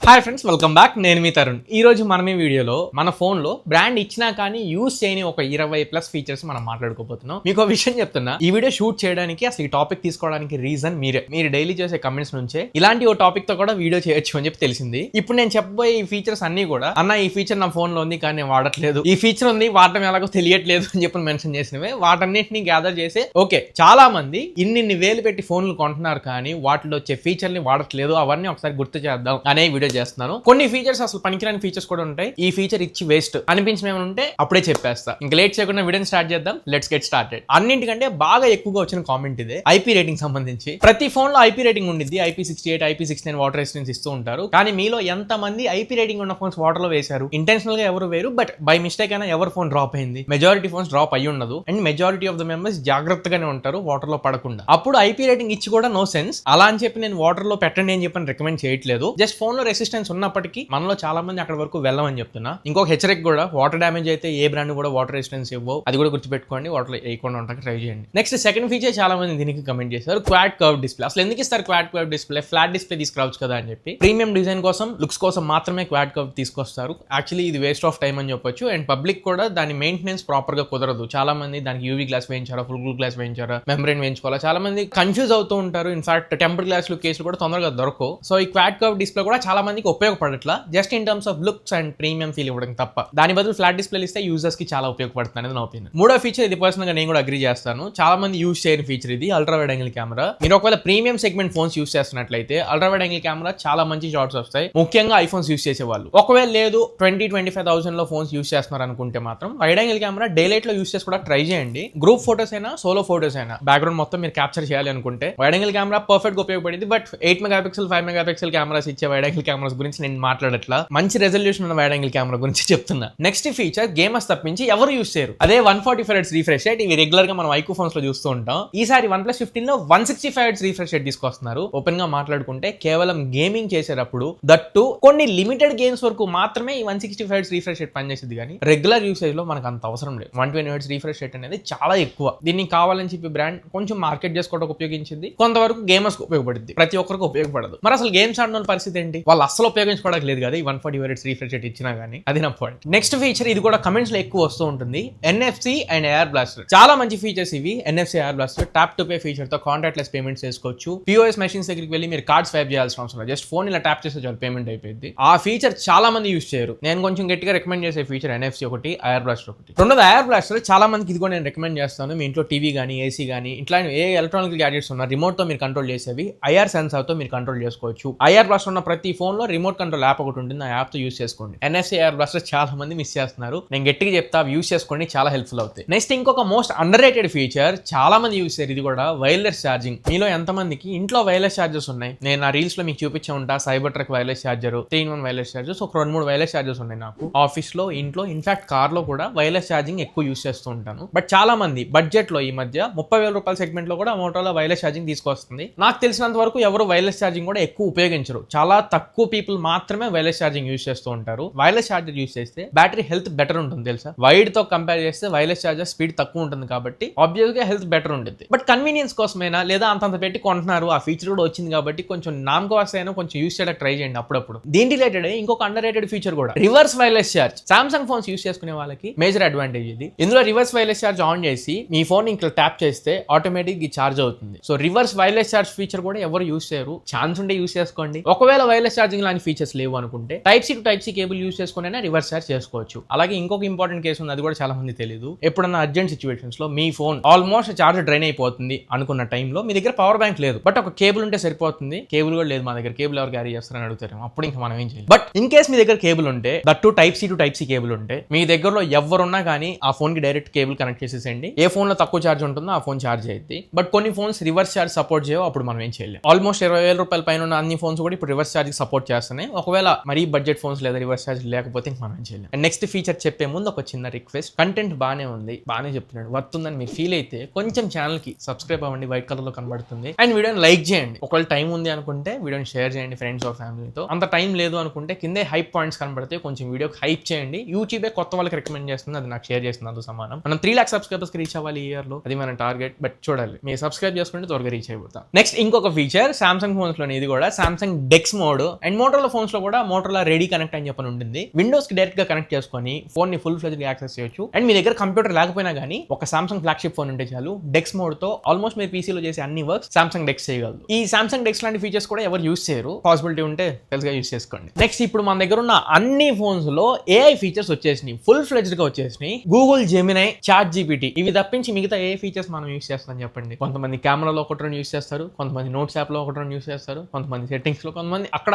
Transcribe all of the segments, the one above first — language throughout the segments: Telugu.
Hi friends, welcome back. నేను మీ తరుణ్. ఈ రోజు మనం ఈ వీడియోలో మన ఫోన్లో బ్రాండ్ ఇచ్చినా కానీ యూస్ చేయని ఒక 20+ ఫీచర్స్ మనం మాట్లాడుకోబోతున్నాం. మీకు ఒక విషయం చెప్తున్నా, ఈ వీడియో షూట్ చేయడానికి అసలు ఈ టాపిక్ తీసుకోవడానికి రీజన్ మీరు డైలీ చేసే కమెంట్స్ నుంచే ఇలాంటి ఓ టాపిక్ తో కూడా వీడియో చేయొచ్చు అని చెప్పి తెలిసింది. ఇప్పుడు నేను చెప్పబోయే ఈ ఫీచర్స్ అన్ని కూడా అన్న ఈ ఫీచర్ నా ఫోన్ లో ఉంది కానీ నేను వాడట్లేదు, ఈ ఫీచర్ ఉంది వాడటం ఎలాగో తెలియట్లేదు అని చెప్పి మెన్షన్ చేసినవే. వాటన్నిటిని గ్యాదర్ చేసి ఓకే, చాలా మంది ఇన్ని వేలు పెట్టి ఫోన్లు కొంటున్నారు కానీ వాటిలో వచ్చే ఫీచర్ ని వాడట్లేదు, అవన్నీ ఒకసారి గుర్తు చేద్దాం అనే వీడియో చేస్తున్నాను. కొన్ని ఫీచర్స్ అసలు పనికిరాని ఫీచర్స్ కూడా ఉంటాయి. ఈ ఫీచర్ ఇచ్చి వేస్ట్ అనిపించిన ఏమైనా ఉంటే అప్పుడే చెప్పేస్తా. ఇంకా లేట్ చేయకుండా వీడియోని స్టార్ట్ చేద్దాం. Let's get started. అన్నింటికంటే బాగా ఎక్కువగా వచ్చిన కామెంట్ ఇదే, ఐపీ రేటింగ్ సంబంధించి. ప్రతి ఫోన్ లో ఐపీ రేటింగ్ ఉండిద్ది. IP68, IP69 వాటర్ రెసిస్టెన్స్ ఇస్తూ ఉంటారు. కానీ మీలో ఎంత మంది ఐపీ రేటింగ్ ఉన్న ఫోన్స్ వాటర్ లో వేశారు? ఇంటెన్షనల్ గా ఎవరు వేరు, బట్ బై మిస్టేక్ అయినా ఎవరు ఫోన్ డ్రాప్ అయింది? మెజారిటీ ఫోన్స్ డ్రాప్ అయ్యి ఉండదు. And majority of the members జాగ్రత్తగానే ఉంటారు వాటర్ లో పడకుండా. అప్పుడు ఐపీ రేటింగ్ ఇచ్చి కూడా నో సెన్స్. అలా అని చెప్పి నేను వాటర్ లో పెట్టండి అని చెప్పి రికమెండ్ చేయట్లేదు. జస్ట్ ఫోన్ లో రెసిస్టెన్స్ ఉన్నప్పటికీ మనలో చాలా మంది అక్కడ వరకు వెళ్ళమని చెప్తున్నా. ఇంకొక హెచ్చరిక కూడా, వాటర్ డ్యామేజ్ అయితే ఏ బ్రాండ్ కూడా వాటర్ రెసిస్టెన్స్ ఇవ్వవు. అది కూడా గుర్తుపెట్టుకోండి. వాటర్ వేయకుండా ఉంటానికి ట్రై చేయండి. నెక్స్ట్ సెకండ్ ఫీచర్ చాలా మంది దీనికి కమెంట్ చేశారు, క్వాడ్ కర్వ్ డిస్ప్లే. అసలు ఎందుకు ఇస్తారు quad curve display? Flat display తీసుకురావచ్చు కదా అని చెప్పి. ప్రీమియం డిజైన్ కోసం, లుక్స్ కోసం మాత్రమే క్వాడ్ కర్వ్ తీసుకొస్తారు. యాక్చువల్లీ ఇది వేస్ట్ ఆఫ్ టైం అని చెప్పొచ్చు. అండ్ పబ్లిక్ కూడా దాని మెయింటెనెన్స్ ప్రాపర్ గా కుదరదు. చాలా మంది దానికి యూవీ గ్లాస్ వేయించారా, ఫుల్ గ్లాస్ వేయించారా, మెంబ్రెయిన్ వేయించుకోవాలా, చాలా మంది కన్ఫ్యూజ్ అవుతూ ఉంటారు. ఇన్ఫాక్ట్ టెంపర్ గ్లాస్ కేసులు కూడా తొందరగా దొరకవు. సో ఈ క్వాడ్ కర్వ్ డిస్ప్లే కూడా చాలా మందికి ఉపయోగపడట్లా, just in terms of looks and premium feel ఇవ్వడం తప్ప. దాని బదులు ఫ్లాట్ డిస్ప్లే ఇస్తే యూజర్స్ కి చాలా ఉపయోగపడుతుంది అనేది నా ఒపీనియన్. మూడో ఫీచర్, ఇది పర్సనల్ గా నేను కూడా అగ్రీ చేస్తాను, చాలా మంది యూజ్ చేయని ఫీచర్ ఇది, అల్ట్రా వైడ్ యాంగిల్ కెమెరా. మీరు ఒకవేళ ప్రీమియం సెగ్మెంట్ ఫోన్స్ యూజ్ చేస్తున్నట్లయితే అల్ట్రా వైడ్ యాంగిల్ కెమెరా చాలా మంచి షాట్స్ వస్తాయి, ముఖ్యంగా ఐఫోన్స్ యూజ్ చేసే వాళ్ళు. ఒకవేళ లేదు 20-25,000 లో ఫోన్స్ యూజ్ చేస్తున్నారు అనుకుంటే మాత్రం wide angle camera day light లో యూజ్ చేసి కూడా ట్రై చేయండి. గ్రూప్ ఫోటోస్ అయినా, సోలో ఫోటోస్ అయినా, బ్యాక్గ్రౌండ్ మొత్తం మీరు క్యాప్చర్ చేయాలి అనుకుంటే వైడ్ యాంగిల్ కెమెరా పర్ఫెక్ట్ గా ఉపయోగపడింది. బట్ 8 మెగాపిక్సెల్ 5 మెగాపిక్సెల్ కెమెరాస్ ఇచ్చే వైడ్ యాంగిల్ కెమెరాస్ గురించి నేను మాట్లాడట్లా, మంచి రెజల్యూషన్ ఉన్న వైడ్ యాంగిల్ కెమెరా గురించి చెప్తున్నా. నెక్స్ట్ ఫీచర్ గేమర్స్ తప్పించి ఎవరు యూజ్ చేయరు, అదే 144 Hz రిఫ్రెష్ రేట్. ఇవి రెగ్యులర్ గా మనం ఐక్యూ ఫోన్స్ లో చూస్తూ ఉంటాం. ఈసారి OnePlus 15 లో 165 Hz రిఫ్రెష్ రేట్ తీసుకొస్తున్నారు. ఓపెన్ గా మాట్లాడుకుంటే కేవలం గేమింగ్ చేసేటప్పుడు, దట్టు కొన్ని లిమిటెడ్ గేమ్స్ వరకు మాత్రమే ఈ 165 Hz రిఫ్రెష్ రేట్ పనిచేస్తుంది. కానీ రెగ్యులర్ యూసేజ్ లో మనకు అంత అవసరం లేదు. 120 Hz రిఫ్రెష్ రేట్ అనేది చాలా ఎక్కువ. దీన్ని కావాలని చెప్పి బ్రాండ్ కొంచెం మార్కెట్ చేసుకోవడానికి ఉపయోగించింది. కొంతవరకు గేమర్స్ కు ఉపయోగపడుతుంది, ప్రతి ఒక్కరికి ఉపయోగపడదు. మరి అసలు గేమ్స్ ఆడిన పరిస్థితి ఏంటి? వాళ్ళు అసలు ఉపయోగించుకోవడానికి లేదు కదా ఈ 140 Hz రిఫ్రెష్ రేట్ ఇచ్చినా గానీ. అది నా పాయింట్. నెక్స్ట్ ఫీచర్, ఇది కూడా కమెంట్స్ లో ఎక్కువ వస్తూ ఉంటుంది, NFC అండ్ ఎయిర్ బ్లాస్టర్. చాలా మంచి ఫీచర్స్ ఇవి. NFC air blaster tap to pay feature తో కాంటాక్ట్ లెస్ పేమెంట్స్ చేసుకోవచ్చు. POS మెషిన్స్ దగ్గరికి వెళ్ళి మీరు కార్డ్ స్వైప్ చేయాల్సిన అవసరం లేదు, జస్ట్ ఫోన్ ఇలా ట్యాప్ చేస్తే చాలు పేమెంట్ అయిపోయింది. ఆ ఫీచర్ చాలా మంది యూజ్ చేయరు. నేను కొంచెం గట్టిగా రికమెండ్ చేసే ఫీచర్ NFC ఒకటి, ఎయిర్ బ్లాస్టర్ ఒకటి. రెండోది ఎయిర్ బ్లాస్టర్. చాలా మందికి ఇది కూడా నేను రికమెండ్ చేస్తాను. మీ ఇంట్లో టీవీ కానీ, ఏసీ కానీ, ఇట్లా ఏ ఎలక్ట్రానిక్ గ్యాడ్జెట్స్ ఉన్నా రిమోట్ తో మీరు కంట్రోల్ చేసేవి IR సెన్సార్ తో మీరు కంట్రోల్ చేసుకోవచ్చు. IR బ్లాస్టర్ ఉన్న ప్రతి ఫోన్ లో రిమోట్ కంట్రోల్ యాప్ ఒకటి ఉంటుంది, ఆ యాప్ తో యూజ్ చేసుకోండి. NFC ఎయిర్ బ్లాస్టర్ చాలా మంది మిస్ చేస్తున్నారు. నేను గట్టిగా చెప్తా, యూజ్ చేసుకోండి, చాలా హెల్ప్ఫుల్ అవుతాయి. నెక్స్ట్ ఇంకొక మోస్ట్ అండర్ రేటెడ్ ఫీచర్, చాలా మంది యూజ్ చేస్తారు, ఇది కూడా వైర్లెస్ ఛార్జింగ్. మీలో ఎంతమందికి ఇంట్లో వైర్లెస్ ఛార్జర్స్ ఉన్నాయి? నేను నా రీల్స్ లో మీకు చూపించే ఉంటా, cyber truck wireless charger, 3-in-1 wireless chargers, ఒక 2-3 వైర్లెస్ ఛార్జర్స్ ఉన్నాయి నాకు. ఆఫీస్ లో, ఇంట్లో, ఇన్ఫాక్ట్ కార్ లో కూడా వైర్లెస్ ఛార్జింగ్ ఎక్కువ యూజ్ చేస్తూ ఉంటాను. బట్ చాలా మంది బడ్జెట్ లో ఈ మధ్య 30,000 రూపాయల సెగ్మెంట్ లో కూడా మోటోలో వైర్లెస్ ఛార్జింగ్ తీసుకొస్తుంది. నాకు తెలిసినంత వరకు ఎవరు వైర్లెస్ ఛార్జింగ్ కూడా ఎక్కువ ఉపయోగించరు. చాలా తక్కువ పీపుల్ మాత్రమే వైర్లెస్ ఛార్జింగ్ యూజ్ చేస్తూ ఉంటారు. వైర్లెస్ ఛార్జర్ యూజ్ చేస్తే బ్యాటరీ హెల్త్ బెటర్ ఉంటుంది తెలుసా. వైడ్ తో కంపేర్ చేస్తే వైర్లెస్ ఛార్జర్ స్పీడ్ తక్కువ ఉంటుంది కాబట్టి ఆబ్వియస్ గా హెల్త్ బెటర్ ఉంటుంది. బట్ కన్వీనియన్స్ కోసమైనా, లేదా అంతంత పెట్టి కొంటున్నారు, ఆ ఫీచర్ కూడా వచ్చింది కాబట్టి కొంచెం నామకవాస్త అయినా కొంచెం యూజ్ చేయడానికి ట్రై చేయండి అప్పుడప్పుడు. దీని రిలేటెడ్ ఇంకొక అండర్ రేటెడ్ ఫీచర్ కూడా, reverse wireless charge. Samsung phones use చేసుకునే వాళ్ళకి మేజర్ అడ్వాంటేజ్ ఇది. ఇందులో రివర్స్ వైర్లెస్ ఛార్జ్ ఆన్ చేసి మీ ఫోన్ ఇంకా ట్యాప్ చేస్తే ఆటోమేటిక్ ఛార్జ్ అవుతుంది. So reverse wireless charge feature కూడా ఎవరు యూజ్ చేయరు. ఛాన్స్ ఉంటే యూజ్ చేసుకోండి. ఒకవేళ వైర్లెస్ ఛార్జింగ్ లాంటి ఫీచర్స్ లేవు అనుకుంటే type C to type C cable use చేసుకునే రివర్స్ ఛార్జ్ చేసుకోవచ్చు. అలాగే ఇంకొక ఇంపార్టెంట్ కేసు ఉంది, అది కూడా చాలా మంది తెలియదు. ఎప్పుడన్నా అర్జెంట్ సిచ్యువేషన్స్ లో మీ ఫోన్ ఆల్మోస్ట్ ఛార్జ్ డ్రైన్ అయిపోతుంది అనుకున్న టైంలో మీ దగ్గర పవర్ బ్యాంక్ లేదు, బట్ ఒక కేబుల్ ఉంటే సరిపోతుంది. కేబుల్ కూడా లేదు మా దగ్గర, కేబుల్ ఎవరు క్యారీ చేస్తారని అడుగుతారు. అప్పుడు ఇంకా మనం ఏం చేయాలి? బట్ ఇన్ కేస్ మీ దగ్గర కేబుల్ ఉంటే, that to type C to type C cable ఉంటే, మీ దగ్గరలో ఎవరున్నా కానీ ఆ ఫోన్ కి డైరెక్ట్ కేబుల్ కనెక్ట్ చేసేసేయండి. ఏ ఫోన్ లో తక్కువ ఛార్జ్ ఉంటుందో ఆ ఫోన్ ఛార్జ్ అయ్యింది. బట్ కొన్ని ఫోన్స్ రివర్స్ ఛార్జ్ సపోర్ట్ చేయవు, అప్పుడు మనం ఏం చేయలేం. ఆల్మోస్ట్ 20,000 రూపాయల పైన ఉన్న అన్ని ఫోన్స్ కూడా ఇప్పుడు రివర్స్ ఛార్జ్ సపోర్ట్ చేస్తున్నాయి. ఒకవేళ మరీ బడ్జెట్ ఫోన్స్ లేదా రివర్స్ ఛార్జ్ లేకపోతే మనం ఏం చేయలేం. అండ్ నెక్స్ట్ ఫీచర్ చెప్పే ముందు ఒక చిన్న రిక్వెస్ట్, కంటెంట్ బానే ఉంది, బానే చెప్తున్నాడు, వర్తుందని మీరు ఫీల్ అయితే కొంచెం ఛానల్ కి సబ్స్క్రైబ్ అవ్వండి, వైట్ కలర్ లో కనబడుతుంది. అండ్ వీడియోని లైక్ చేయండి. ఒకవేళ టైం ఉంది అనుకుంటే వీడియోని షేర్ చేయండి ఫ్రెండ్స్ ఆర్ ఫ్యామిలీతో. అంత టైం లేదు అనుకుంటే కిందే హైప్ పాయింట్స్ కనబడితే కొంచెం వీడియోకి హైప్ చేయండి. యూట్యూబే కొత్త వాళ్ళకి రికమెండ్ చేస్తుంది, అది నాకు షేర్ చేస్తుంది, అంత సమానం. మనం 3 lakhs సబ్స్క్రైబర్స్ కి రీచ్ అవ్వాలి ఈ ఇయర్ లో, అది మన టార్గెట్. బట్ చూడాలి, మీరు సబ్స్క్రైబ్ చేసుకుంటే త్వరగా రీచ్ అయిపోతాం. నెక్స్ట్ ఇంకొక ఫీచర్ సామ్సంగ్ ఫోన్స్ లోనే, ఇది కూడా Samsung dex mode and Motorola phones లో కూడా మోటరోలా రెడీ కనెక్ట్ అని చెప్పని ఉంటుంది. విండోస్ కి డైరెక్ట్ గా కనెక్ట్ చేసుకొని ఫోన్ ని ఫుల్ ఫ్లెజ్డ్ గా యాక్సెస్ చేయొచ్చు. అండ్ మీ దగ్గర కంప్యూటర్ లేకపోయినా కానీ ఒక సామ్సంగ్ ఫ్లాగ్షిప్ ఫోన్ ఉంటే చాలు, డెక్స్ మోడ్ తో ఆల్మోస్ట్ మీరు పీసీలో చేసే అన్ని వర్క్స్ సామ్సంగ్ డెక్స్ చేయగలదు. ఈ సామ్సంగ్ డెక్స్ లాంటి ఫీచర్స్ కూడా ఎవరు యూస్ చేయరు, పాసిబిలిటీ ఉంటే తెలుసుగా యూస్ చేసుకోండి. నెక్స్ట్ ఇప్పుడు మన దగ్గర ఉన్న అన్ని ఫోన్స్ లో ఏఐ ఫీచర్స్ వచ్చేసినాయి, ఫుల్ ఫ్లెజ్డ్ గా వచ్చేసినాయి. గూగుల్ జెమినై, చాట్ జీపీటీ ఇవి తప్పించి మిగతా ఏ ఫీచర్స్ మనం యూస్ చేస్తాం చెప్పండి? కొంతమంది కెమెరాలో ఒకటి రెండు యూస్ చేస్తారు, కొంతమంది నోట్స్ యాప్ లో ఒకటి రెండు యూస్ చేస్తారు, కొంతమంది సెట్టింగ్స్ లో, కొంతమంది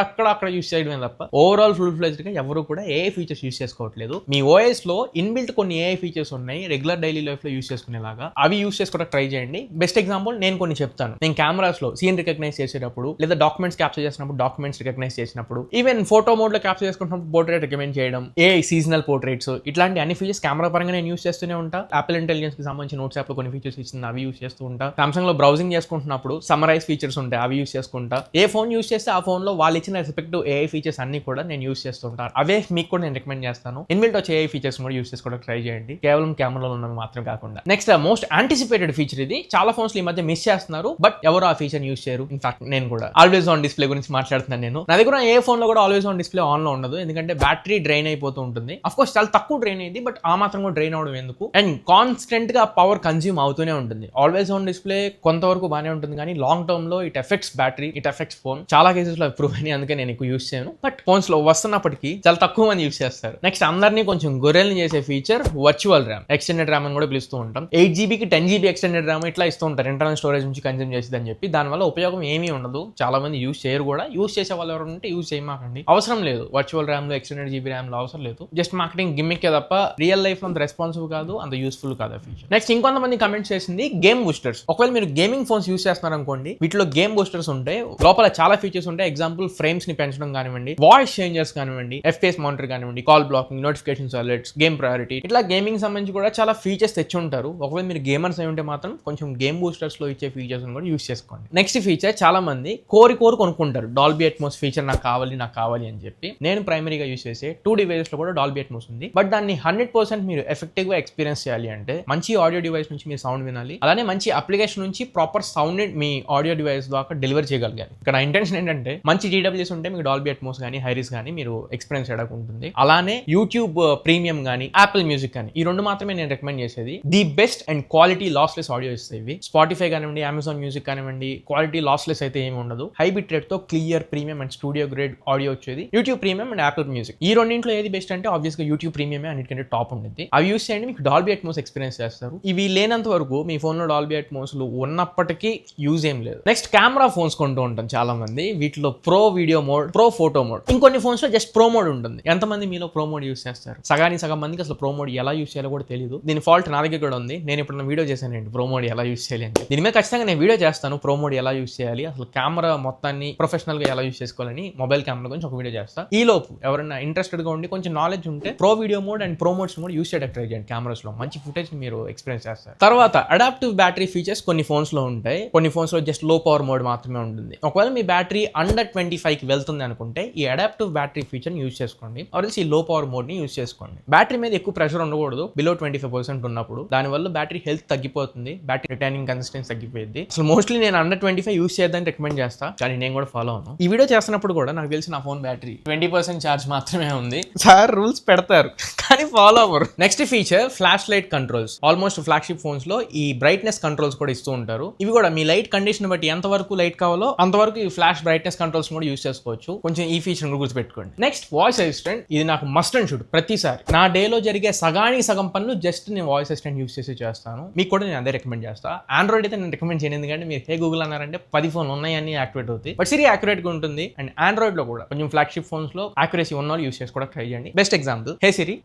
అక్కడ యూస్ చేయడమే తప్ప ఓవరాల్ ఫుల్ ఫ్లెజ్డ్ గా ఎవరు కూడా ఏఐ ఫీచర్స్ యూస్ చేసుకోవట్లేదు. మీ ఓఎస్ లో ఇన్బిల్ట్ కొన్ని ఏఐ ఫీచర్స్ ఉన్నాయి రెగ్యులర్ డైలీ లైఫ్ లో యూస్ చేసుకునేలాగా, అవి యూస్ చేసుకోవడానికి ట్రై చేయండి. బెస్ట్ ఎగ్జాంపుల్ నేను కొన్ని చెప్తాను. నేను కెమెరాస్ లో సీన్ రికగ్నైజ్ చేసేటప్పుడు, లేదా డాక్యుమెంట్స్ క్యాప్చర్ చేసినప్పుడు డాక్యుమెంట్స్ రికగ్నైజ్ చేసినప్పుడు, ఈవెన్ ఫోటో మోడ్ లో క్యాప్చర్ చేసుకున్నప్పుడు పోర్ట్రేట్ రికమెండ్ చేయడం, ఏఐ సీజనల్ పోర్ట్రేట్స్, ఇట్లాంటి అన్ని ఫీచర్స్ కెమెరా పరంగా నేను యూస్ చేస్తూనే ఉంటా. యాపిల్ ఇంటెలిజెన్స్ కి సంబంధించి నోట్స్ యాప్ లో కొన్ని ఫీచర్స్ ఇచ్చింది, అవి యూస్ చేస్తూ ఉంటా. సామ్సంగ్ లో బ్రౌజింగ్ చేసుకుంటున్నప్పుడు సమ్మరైజ్ ఫీచర్స్ ఉంటాయి, అవి యూస్ చేసుకుంటా. ఏ ఫోన్ యూస్ చేస్తే ఆ ఫోన్ లో వాళ్ళు ఇచ్చిన రెస్పెక్టివ్ ఏఐ ఫీచర్స్ అన్ని కూడా నేను యూస్ చేస్తుంటాను. అవే మీకు కూడా నేను రికమెండ్ చేస్తాను. ఇన్బిల్ట్ వచ్చే ఏఐ ఫీచర్స్ కూడా యూస్ చేసుకోవడానికి ట్రై చేయండి, కేవలం కెమెరాలో ఉన్నవి మాత్రం కాకుండా. నెక్స్ట్ మోస్ట్ యాంటిసిపేటెడ్ ఫీచర్ ఇది, చాలా ఫోన్స్ ఈ మధ్య మిస్ చేస్తున్నారు, బట్ ఎవరు ఆ ఫీచర్ యూస్ చేయరు. ఇన్ఫాక్ట్ నేను కూడా ఆల్వేస్ ఆన్ డిస్ప్లే గురించి మాట్లాడుతున్నాను. నేను నా దగ్గర ఏ ఫోన్ లో కూడా ఆల్వేస్ ఆన్ డిస్ప్లే ఆన్ లో ఉండదు, ఎందుకంటే బ్యాటరీ డ్రైన్ అయిపోతూ ఉంటుంది. అఫ్ కోర్స్ చాలా తక్కువ డ్రైన్ అయింది, బట్ ఆ మాత్రం కూడా డ్రైన్ అవడం ఎందుకు, అండ్ కాన్స్టెంట్ గా పవర్ కన్స్యూమ్ అవుతూనే ఉంటుంది. ఆల్వేస్ ఆన్ డిస్ప్లే కొంతవరకు బాగానే ఉంటుంది, కానీ లాంగ్ టర్మ్ లో it effects battery, it effects phone. చాలా కేసెస్ లో ప్రూవ్ అని, అందుకే నేను ఎక్కువ యూస్ చేయను, బట్ ఫోన్స్ లో వస్తున్నప్పటికీ చాలా తక్కువ మంది యూస్ చేస్తారు. నెక్స్ట్ అందరినీ కొంచెం గొర్రెల్ని చేసే feature virtual RAM, extended RAM అని కూడా పిలుస్తూ ఉంటాం. 8GB కి 10GB ఎక్స్టెండెడ్ ర్యామ్ ఇట్లా ఇస్తూ ఉంటారు, ఇంటర్నల్ స్టోరేజ్ నుంచి కన్జ్యూమ్ చేసేదని చెప్పి. దానివల్ల ఉపయోగం ఏమీ ఉండదు, చాలా మంది యూస్ చేయరు కూడా. యూస్ చేసే వాళ్ళు ఎవరు ఉంటే యూస్ చేయమాకండి, అవసరం లేదు. వర్చువల్ ర్యామ్ లో ఎక్స్టెండెడ్ GB ర్యామ్ లో అవసరం లేదు, జస్ట్ మార్కెటింగ్ గిమ్మిక్కే తప్ప రియల్ లైఫ్ లో అంత రెస్పాన్సివ్ కాదు, అంత యూస్ఫుల్ కాదు ఆ ఫీచర్. నెక్స్ట్ ఇంకొంతమంది కమెంట్స్ చేసింది గేమ్ బూస్టర్స్. ఒకవేళ మీరు గేమింగ్ ఫోన్స్ యూస్ చేస్తున్నారు అనుకోండి, వీటిలో గేమ్ బూస్టర్స్ ఉంటాయి, లోపల చాలా ఫీచర్స్ ఉంటాయి. ఎగ్జాంపుల్ ఫ్రేమ్స్ ని పెంచడం కానివ్వండి, వాయిస్ చేంజర్స్ కానివ్వండి, FPS మానిటర్ కానివ్వండి, call blocking, notifications alerts, game priority, ఇట్లా గేమింగ్ సంబంధించి కూడా చాలా ఫీచర్స్ తెచ్చి ఉంటారు. ఒకవేళ మీరు గేమర్స్ అయి ఉంటే మాత్రం కొంచెం గేమ్ బూస్టర్స్ లో ఇచ్చే ఫీచర్స్ కూడా యూస్ చేసుకోండి. నెక్స్ట్ ఫీచర్ చాలా మంది కోరి కొనుక్కుంటారు, డాల్బీ అట్మోస్ ఫీచర్ నాకు కావాలి అని చెప్పి. నేను ప్రైమరీగా యూస్ చేసే 2 డివైసెస్ లో కూడా డాల్బీ అట్మోస్ ఉంది, బట్ దాన్ని 100% మీరు ఎఫెక్టివ్ గా ఎక్స్పీరియన్స్ చేయాలి అంటే మంచి ఆడియో డివైస్ నుంచి మీరు సౌండ్ వినాలి, అలానే మంచి అప్లికేషన్ నుంచి ప్రాపర్ సౌండ్ మీ ఆడియో డివైస్ దాకా డెలివర్ చేయగలగాలి. ఇక్కడ ఇంటెన్షన్ ఏంటంటే మంచి DWS ఉంటే మీకు డాల్బీ అట్మోస్ కానీ హైరీస్ కానీ మీరు ఎక్స్పీరియన్స్ చేయడానికి ఉంటుంది. అలానే యూట్యూబ్ ప్రీమియం కానీ యాపిల్ మ్యూజిక్ కానీ ఈ రెండు మాత్రమే నేను రికమెండ్ చేసేది. The best and quality lossless audio ఇస్తాయి ఇవి. స్పాటిఫై కానివ్వండి, అమెజాన్ మ్యూజిక్ కానివ్వండి, క్వాలిటీ లాస్లెస్ అయితే ఏమి ఉండదు. హై బిట్ రేట్ తో clear premium and studio grade audio వచ్చేది YouTube premium and Apple music. ఈ రెండింటిలో ఏది బెస్ట్ అంటే ఆబ్వియస్ గా యూట్యూబ్ ప్రీమియమే అన్నిటికంటే టాప్ ఉంటుంది. అవి యూస్ చేయండి, మీకు డాల్బీ అట్మోస్ ఎక్స్పీరియన్స్ చేస్తారు. ఇవి లేనంత వరకు మీ ఫోన్ లో డాల్బీ అట్మోస్ ఉన్నప్పటికీ యూజ్ ఏం లేదు. నెక్స్ట్ కెమెరా ఫోన్స్ కొంటూ ఉంటాం చాలా మంది, వీటిలో pro video mode, pro photo mode, ఇంకొన్ని ఫోన్స్ లో జస్ట్ ప్రో మోడ్ ఉంటుంది. ఎంతమంది మీలో ప్రో మోడ్ యూస్ చేస్తారు? సగం మందికి అసలు ప్రో మోడ్ ఎలా యూస్ చేయాలో కూడా తెలియదు. దీని ఫాల్ట్ నా దగ్గర కూడా ఉంది. నేను ఇప్పుడు వీడియో చేశానండి ప్రో మోడ్ ఎలా యూస్ చేయాలి అంటే. దీని మీద ఖచ్చితంగా నేను వీడియో చేస్తాను, ప్రో మోడ్ ఎలా యూస్ చేయాలి, అసలు కెమెరా మొత్తాన్ని ప్రొఫెషనల్ గా ఎలా యూస్ చేసుకోవాలని, మొబైల్ కెమెరా గురించి ఒక వీడియో చేస్తా. ఈ లోపు ఎవరైనా ఇంట్రెస్టెడ్ గా ఉండి కొంచెం నాలెడ్జ్ ఉంటే pro video mode and pro modes కూడా యూస్ చేయడానికి ట్రై చేయండి. కెమెరాస్ లో మంచి ఫుటేజ్ మీరు ఎక్స్పీరియన్స్ చేస్తారు. తర్వాత అడాప్టివ్ బ్యాటరీ ఫీచర్స్ కొన్ని ఫోన్స్ లో ఉంటాయి, కొన్ని ఫోన్స్ లో జస్ట్ లో పవర్ మోడ్ మాత్రమే ఉంటుంది. ఒకవేళ మీ బ్యాటరీ అండర్ 25 కి వెళ్తుంది అనుకుంటే ఈ అడాప్టివ్ బ్యాటరీ ఫీచర్ యూస్ చేసుకోండి, ఆర్ ఈ లో పవర్ మోడ్ ని యూస్ చేసుకోండి. బ్యాటరీ మీద ఎక్కువ ప్రెషర్ ఉండకూడదు బిలో 25% ఉన్నప్పుడు, దానివల్ల బ్యాటరీ హెల్త్ తగ్గిపోతుంది, బ్యాటరీ రిటైనింగ్ కన్సిస్టెన్సీ తగ్గిపోయింది. అసలు మోస్ట్లీ నేను అండర్ 25 యూస్ చేద్దామని రికమెండ్ చేస్తా, కానీ నేను కూడా ఫాలో అవును. ఈ వీడియో చేస్తున్నప్పుడు కూడా నాకు తెలిసి నా ఫోన్ బ్యాటరీ 20% ఛార్జ్ మాత్రమే ఉంది. సార్ రూల్స్ పెడతారు కానీ ఫాలో అవ్వరు. Next feature flash light controls. Almost flagship phones లో ఈ బ్రైట్నెస్ కంట్రోల్స్ కూడా ఇస్తూ ఉంటారు. ఇవి కూడా మీ లైట్ కండిషన్ బట్టి ఎంత వరకు లైట్ కావాలో అంతవరకు ఈ ఫ్లాష్ బ్రైట్నెస్ కంట్రోల్స్ కూడా యూస్ చేసుకోవచ్చు. కొంచెం ఈ ఫీచర్ గుర్తుపెట్టుకోండి. Next voice assistant. ఇది నాకు మస్ట్ అండ్ షుడ్. ప్రతిసారి నా డేలో జరిగే సగానికి సగం పనులు జస్ట్ నేను వాయిస్ అసిస్టెంట్ యూస్ చేసి చేస్తాను. మీకు కూడా నేను అదే రికమెండ్ చేస్తాను. ఆండ్రాయిడ్ అయితే నేను రికమెండ్ చేయను, ఎందుకంటే మీరు హే గూగుల్ అన్నారంటే 10 ఫోన్లు ఉన్నాయని యాక్టివేట్ అవుతాయి, బట్ సిరి యాక్యురేట్ గా ఉంటుంది. అండ్ ఆండ్రాయిడ్ లో కూడా కొంచెం ఫ్లాగ్షిప్ ఫోన్స్ లో యాక్యురసీ ఉన్న వాళ్ళు యూస్ చేసుకోవడానికి ట్రై చేయండి. Best example, hey Siri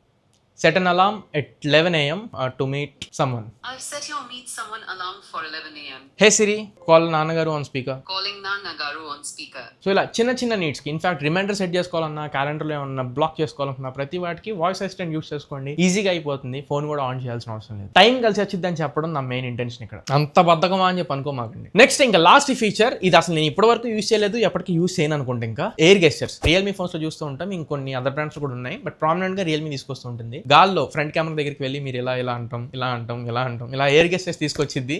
set an alarm at 11 AM to meet someone. I've set your meet someone alarm for 11 AM. Hey Siri, call నాన్నగారు on speaker. Calling నాన్నగారు on speaker. సో ఇలా చిన్న నీడ్స్కి, ఇన్ఫాక్ట్ రిమైండర్ సెట్ చేసుకోవాలన్నా, క్యాలెండర్లో ఏమన్నా బ్లాక్ చేసుకోవాలన్నా ప్రతి వాటికి వాయిస్ అసిస్టెంట్ యూస్ చేసుకోండి, ఈజీగా అయిపోతుంది. ఫోన్ కూడా ఆన్ చేయాల్సిన అవసరం లేదు. టైం కలిసి వచ్చిందని చెప్పడం నా మెయిన్ ఇంటెన్షన్ ఇక్కడ. అంత బద్ధకమా అని చెప్పి అనుకోమాకండి. నెక్స్ట్ ఇంకా లాస్ట్ ఫీచర్, ఇది అసలు నేను ఇప్పటి వరకు యూస్ చేయలేదు, ఎప్పటికీ యూస్ చేయను అనుకుంటే, ఇంకా ఎయిర్ గెస్చర్స్. రియల్మీ ఫోన్స్ లో చూస్తూ ఉంటాం, ఇంకొన్ని అదర్ బ్రాండ్స్ కూడా ఉన్నాయి, బట్ ప్రామినెంట్ గా రియల్మీ తీసుకొస్తూ ఉంటుంది. గాల్లో ఫ్రంట్ కెమెరా దగ్గరికి వెళ్ళి మీరు ఇలా అంటాం ఇలా ఎయిర్ గెస్టర్స్ తీసుకొచ్చిద్ది.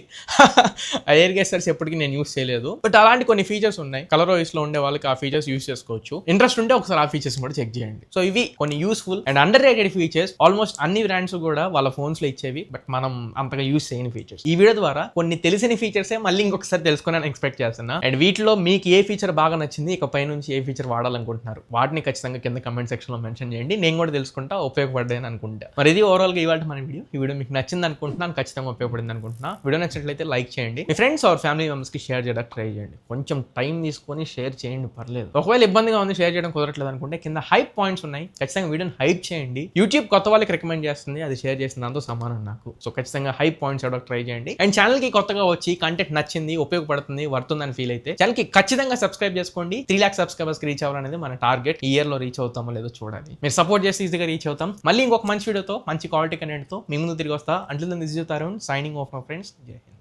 ఆ ఎయిర్ గెస్టర్స్ ఎప్పటికీ నేను యూస్ చేయలేదు, బట్ అలాంటి కొన్ని ఫీచర్స్ ఉన్నాయి. కలర్ వాయిస్ లో ఉండే వాళ్ళకి ఆ ఫీచర్స్ యూస్ చేసుకోవచ్చు. ఇంట్రెస్ట్ ఉంటే ఒకసారి ఆ ఫీచర్స్ కూడా చెక్ చేయండి. సో ఇవి కొన్ని useful and under rated features, almost అన్ని బ్రాండ్స్ కూడా వాళ్ళ ఫోన్స్ లో ఇచ్చేవి, బట్ మనం అంతగా యూస్ చేయని ఫీచర్స్. ఈ వీడియో ద్వారా కొన్ని తెలిసిన ఫీచర్సే మళ్ళీ ఇంకొకసారి తెలుసుకుని ఎక్స్పెక్ట్ చేస్తున్నా. అండ్ వీటిలో మీకు ఏ ఫీచర్ బాగా నచ్చింది, ఇక పై నుంచి ఏ ఫీచర్ వాడాలనుకుంటున్నారు, వాటిని ఖచ్చితంగా కింద కమెంట్ సెక్షన్ లో మెన్షన్ చేయండి. నేను కూడా తెలుసుకుంటా, ఉపయోగపడ్డాయని అనుకుంటా. మరి ఇది ఓవరాల్ గా ఇవాళ మన వీడియో. ఈ వీడియో మీకు నచ్చింది అనుకుంటున్నాను, ఖచ్చితంగా ఉపయోగపడింది అనుకుంటున్నా. వీడియో నచ్చినట్లయితే లైక్ చేయండి, మీ ఫ్రెండ్స్ ఆర్ ఫ్యామిలీ మెంబర్స్ కి షేర్ చేయడానికి ట్రై చేయండి. కొంచెం టైం తీసుకొని షేర్ చేయండి, పర్లేదు. ఒకవేళ ఇబ్బందిగా ఉంది షేర్ చేయడం కుదరట్లేదు అనుకుంటే కింద హైప్ పాయింట్స్ ఉన్నాయి, ఖచ్చితంగా వీడియోని హైప్ చేయండి. యూట్యూబ్ కొత్త వాళ్ళకి రికమెండ్ చేస్తుంది, అది షేర్ చేసిన దాంతో సమానం నాకు. సో ఖచ్చితంగా హైప్ పాయింట్స్ అవడానికి ట్రై చేయండి. అండ్ ఛానల్ కి కొత్తగా వచ్చి కంటెంట్ నచ్చింది, ఉపయోగపడుతుంది, వర్తుందని ఫీల్ అయితే ఛానల్ కి ఖచ్చితంగా సబ్స్క్రైబ్ చేసుకోండి. 3 lakhs సబ్స్క్రైబర్స్ రీచ్ అవ్వాలనేది మన టార్గెట్. ఈ ఇయర్ లో రీచ్ అవుతామో లేదో చూడాలి. మీరు సపోర్ట్ చేసి ఈజీగా రీచ్ అవుతాం. మళ్ళీ ఇంకొక మంచి వీడియోతో, మంచి క్వాలిటీ కంటెంట్ తో మీ ముందు తిరిగి వస్తా. Until then this is Tarun signing off my friends. Jai Hind.